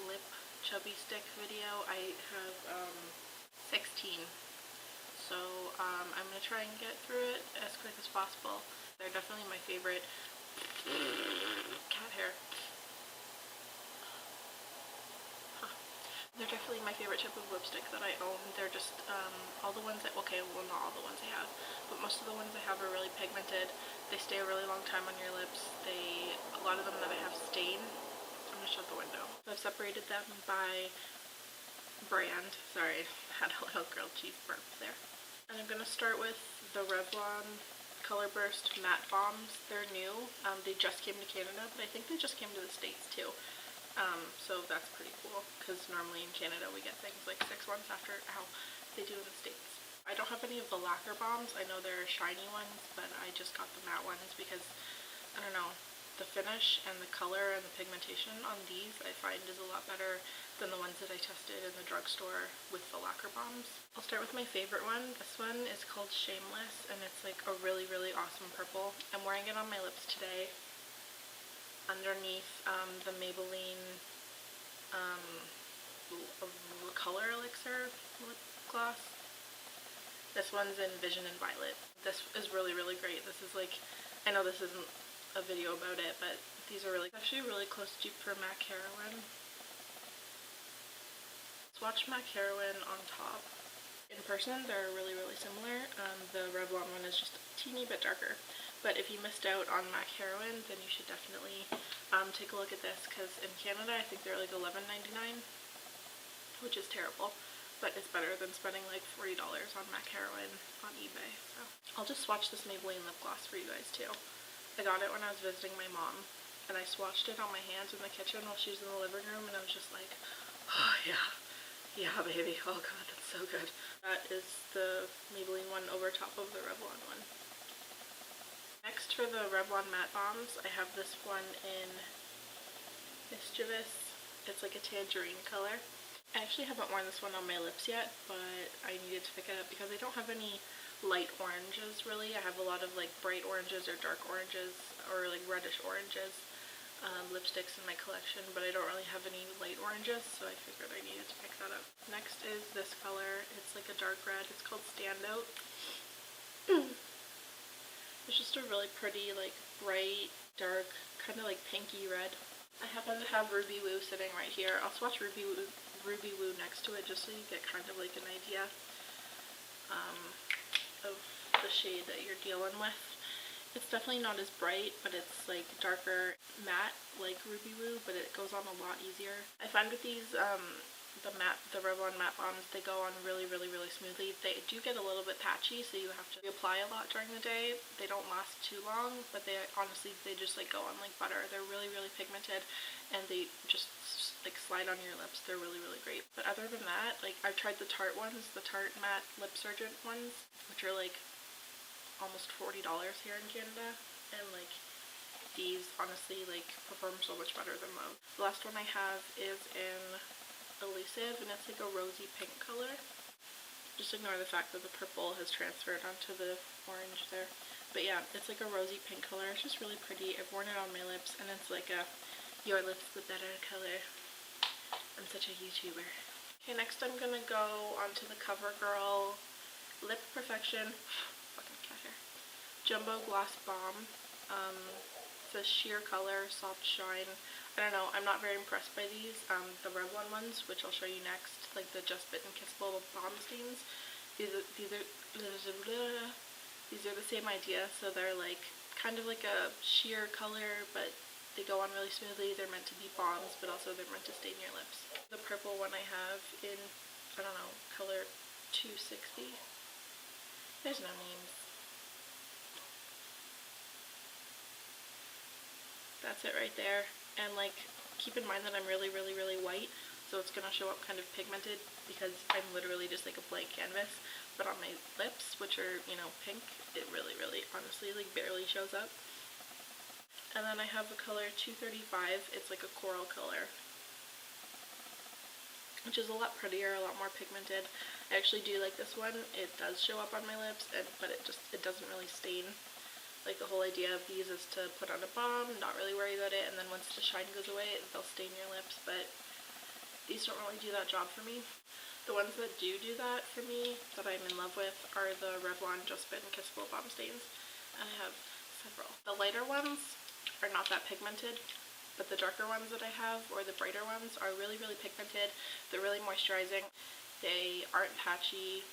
lip chubby stick video. I have 16. So I'm going to try and get through it as quick as possible. They're definitely my favorite. Cat hair. They're definitely my favorite type of lipstick that I own. They're just all the ones that, okay, well not all the ones I have, but most of the ones I have are really pigmented. They stay a really long time on your lips. A lot of them that I have stain. I'm gonna shut the window. So I've separated them by brand. Sorry, had a little grilled cheese burp there. And I'm gonna start with the Revlon Color Burst Matte Bombs. They're new. They just came to Canada, but I think they just came to the States too. So that's pretty cool, because normally in Canada we get things like 6 months after how they do in the States. I don't have any of the lacquer bombs. I know there are shiny ones, but I just got the matte ones because, I don't know, the finish and the color and the pigmentation on these I find is a lot better than the ones that I tested in the drugstore with the lacquer bombs. I'll start with my favorite one. This one is called Shameless, and it's like a really, really awesome purple. I'm wearing it on my lips today underneath the Maybelline Color Elixir lip gloss. This one's in Vision and Violet. This is really, really great. This is like, I know this isn't a video about it, but these are really, actually a really close dupe for MAC Heroine. Swatch MAC Heroine on top. In person, they're really, really similar. The Revlon one is just a teeny bit darker. But if you missed out on MAC Heroine, then you should definitely take a look at this, because in Canada I think they're like $11.99, which is terrible, but it's better than spending like $40 on MAC Heroine on eBay. So I'll just swatch this Maybelline lip gloss for you guys too. I got it when I was visiting my mom, and I swatched it on my hands in the kitchen while she was in the living room, and I was just like, oh yeah, yeah baby, oh god, that's so good. That is the Maybelline one over top of the Revlon one. Next, for the Revlon Matte Bombs, I have this one in Mischievous. It's like a tangerine color. I actually haven't worn this one on my lips yet, but I needed to pick it up because I don't have any light oranges really. I have a lot of like bright oranges or dark oranges or like reddish oranges lipsticks in my collection, but I don't really have any light oranges, so I figured I needed to pick that up. Next is this color. It's like a dark red. It's called Standout. It's just a really pretty, like, bright, dark, kind of like pinky red. I happen to have Ruby Woo sitting right here. I'll swatch Ruby Woo next to it just so you get kind of like an idea of the shade that you're dealing with. It's definitely not as bright, but it's like darker matte like Ruby Woo, but it goes on a lot easier. I find with these the Revlon matte bombs, they go on really, really, really smoothly. They do get a little bit patchy, so you have to apply a lot during the day. They don't last too long, but they honestly, they just like go on like butter. They're really, really pigmented, and they just like slide on your lips. They're really, really great. But other than that, like, I've tried the Tarte ones, the Tarte matte lip surgent ones, which are like almost $40 here in Canada, and like these honestly like perform so much better than those. The last one I have is in Elusive, and it's like a rosy pink color. Just ignore the fact that the purple has transferred onto the orange there. But yeah, it's like a rosy pink color. It's just really pretty. I've worn it on my lips, and it's like a your lips the better color. I'm such a YouTuber. Okay, next I'm gonna go onto the Covergirl Lip Perfection fucking cat hair Jumbo Gloss Balm. It's a sheer color, soft shine. I don't know, I'm not very impressed by these. The Revlon ones, which I'll show you next, like the Just Bit and Kissable Balm Stains, these are the same idea. So they're like kind of like a sheer color, but they go on really smoothly. They're meant to be balms, but also they're meant to stain your lips. The purple one I have in, I don't know, color 260. There's no names. That's it right there. And like, keep in mind that I'm really, really, really white, so it's gonna show up kind of pigmented because I'm literally just like a blank canvas. But on my lips, which are, you know, pink, it really, really, honestly, like barely shows up. And then I have the color 235. It's like a coral color, which is a lot prettier, a lot more pigmented. I actually do like this one. It does show up on my lips, but it doesn't really stain. Like, the whole idea of these is to put on a balm, not really worry about it, and then once the shine goes away, they'll stain your lips. But These don't really do that job for me. The ones that do that for me, that I'm in love with, are the Revlon Just Been Kissable Balm Stains. And I have several. The lighter ones are not that pigmented, but the darker ones that I have, or the brighter ones, are really, really pigmented. They're really moisturizing. They aren't patchy.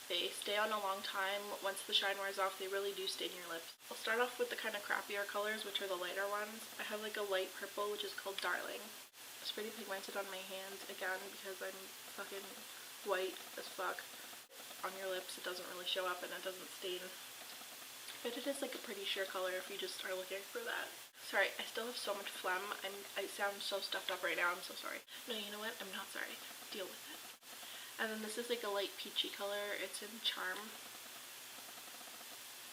They stay on a long time. Once the shine wears off, they really do stain your lips. I'll start off with the kind of crappier colors, which are the lighter ones. I have like a light purple, which is called Darling. It's pretty pigmented on my hand, again, because I'm fucking white as fuck. On your lips, it doesn't really show up and it doesn't stain. But it is like a pretty sheer color if you just are looking for that. Sorry, I still have so much phlegm. I sound so stuffed up right now. I'm so sorry. No, you know what? I'm not sorry. Deal with it. And then this is like a light peachy color. It's in Charm.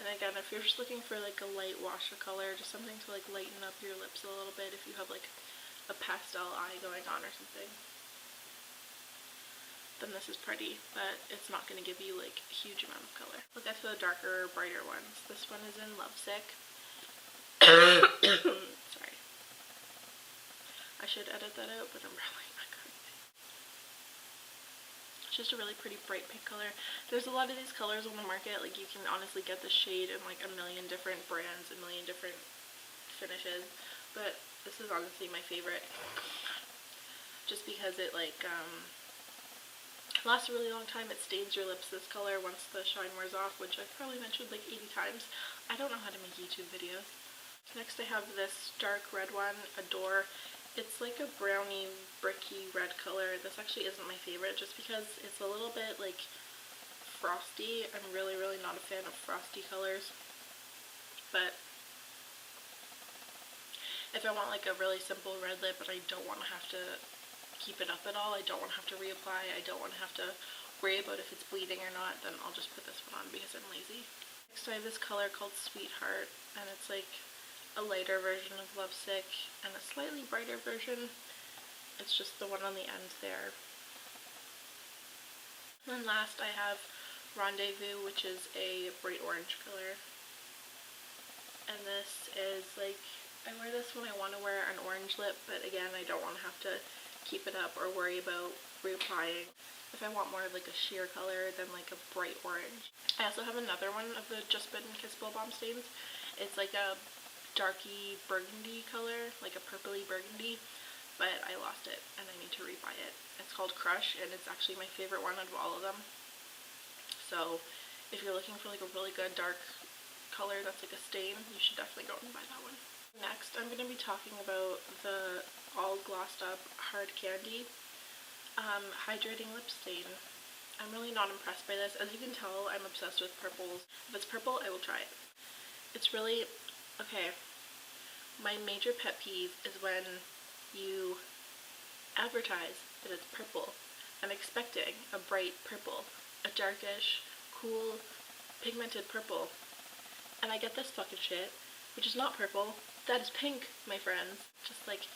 And again, if you're just looking for like a light wash of color, just something to like lighten up your lips a little bit if you have like a pastel eye going on or something, then this is pretty, but it's not going to give you like a huge amount of color. We'll get to the darker, brighter ones. This one is in Lovesick. Sorry. I should edit that out, but I'm really not going to. It's just a really pretty bright pink color. There's a lot of these colors on the market. Like, you can honestly get the shade in like a million different brands, a million different finishes, but this is honestly my favorite. Just because it like lasts a really long time. It stains your lips this color once the shine wears off, which I've probably mentioned like 80 times. I don't know how to make YouTube videos. Next I have this dark red one, Adore. It's like a brownie, bricky red color. This actually isn't my favorite just because it's a little bit like frosty. I'm really, really not a fan of frosty colors. But if I want like a really simple red lip but I don't want to have to keep it up at all, I don't want to have to reapply, I don't want to have to worry about if it's bleeding or not, then I'll just put this one on because I'm lazy. Next I have this color called Sweetheart, and it's like a lighter version of Lovesick and a slightly brighter version. It's just the one on the end there. And then last I have Rendezvous, which is a bright orange color. And this is like, I wear this when I want to wear an orange lip, but again, I don't want to have to keep it up or worry about reapplying. If I want more of like a sheer color than like a bright orange. I also have another one of the Just Been Kissable Balm Stains. It's like a darky burgundy color, like a purpley burgundy, but I lost it and I need to rebuy it. It's called Crush, and it's actually my favorite one out of all of them. So if you're looking for like a really good dark color that's like a stain, you should definitely go and buy that one. Next, I'm going to be talking about the all glossed up Hard Candy hydrating lip stain. I'm really not impressed by this. As you can tell, I'm obsessed with purples. If it's purple, I will try it. It's really, okay, my major pet peeve is when you advertise that it's purple. I'm expecting a bright purple, a darkish, cool, pigmented purple, and I get this fucking shit, which is not purple. That is pink, my friends. Just like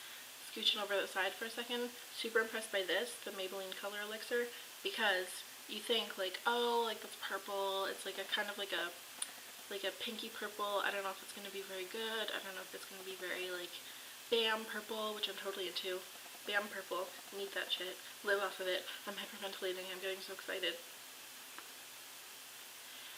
scooching over the side for a second. Super impressed by this, the Maybelline Color Elixir, because you think like, oh, like that's purple. It's like a kind of like a pinky purple. I don't know if it's going to be very good. I don't know if it's going to be very like Bam purple, which I'm totally into. Bam purple. Need that shit. Live off of it. I'm hyperventilating. I'm getting so excited.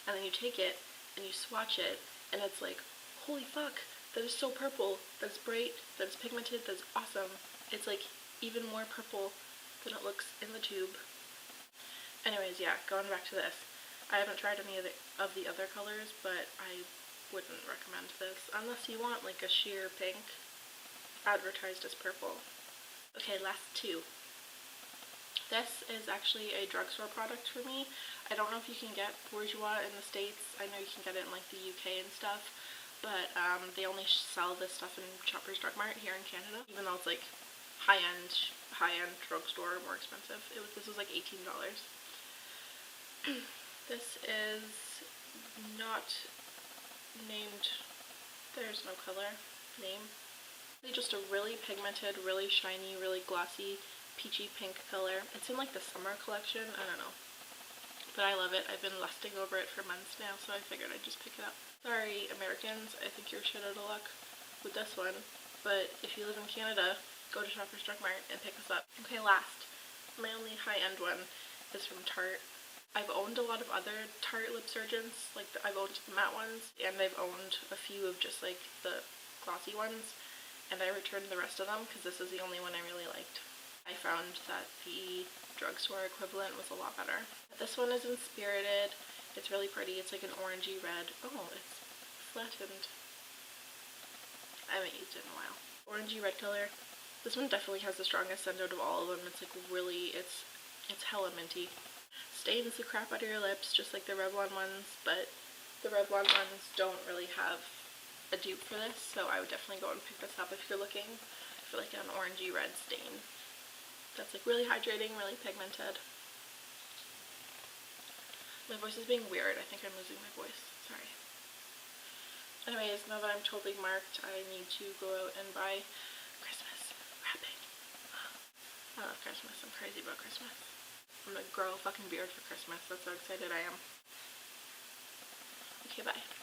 And then you take it and you swatch it and it's like, holy fuck, that is so purple. That's bright. That's pigmented. That's awesome. It's like even more purple than it looks in the tube. Anyways, yeah, going back to this. I haven't tried any of the other colors, but I wouldn't recommend this unless you want like a sheer pink advertised as purple. Okay, last two. This is actually a drugstore product for me. I don't know if you can get Bourjois in the States. I know you can get it in like the UK and stuff, but they only sell this stuff in Shoppers Drug Mart here in Canada, even though it's like high-end drugstore, more expensive. This was like $18. This is not named, there's no color name. It's just a really pigmented, really shiny, really glossy, peachy pink color. It's in like the summer collection, I don't know. But I love it. I've been lusting over it for months now, so I figured I'd just pick it up. Sorry, Americans, I think you're shit out of luck with this one. But if you live in Canada, go to Shoppers Drug Mart and pick this up. Okay, last. My only high-end one is from Tarte. I've owned a lot of other Tarte lip surgeons, like I've owned the matte ones, and I've owned a few of just like the glossy ones, and I returned the rest of them because this is the only one I really liked. I found that the drugstore equivalent was a lot better. This one is in Spirited. It's really pretty. It's like an orangey red. Oh, it's flattened. I haven't used it in a while. Orangey red color. This one definitely has the strongest scent out of all of them. It's like really, it's hella minty. Stains the crap out of your lips, just like the Revlon ones, but the Revlon ones don't really have a dupe for this, so I would definitely go and pick this up if you're looking for like an orangey red stain. That's like really hydrating, really pigmented. My voice is being weird. I think I'm losing my voice. Sorry. Anyways, now that I'm totally marked, I need to go out and buy Christmas wrapping. I love Christmas. I'm crazy about Christmas. I'm gonna grow a fucking beard for Christmas. That's how excited I am. Okay, bye.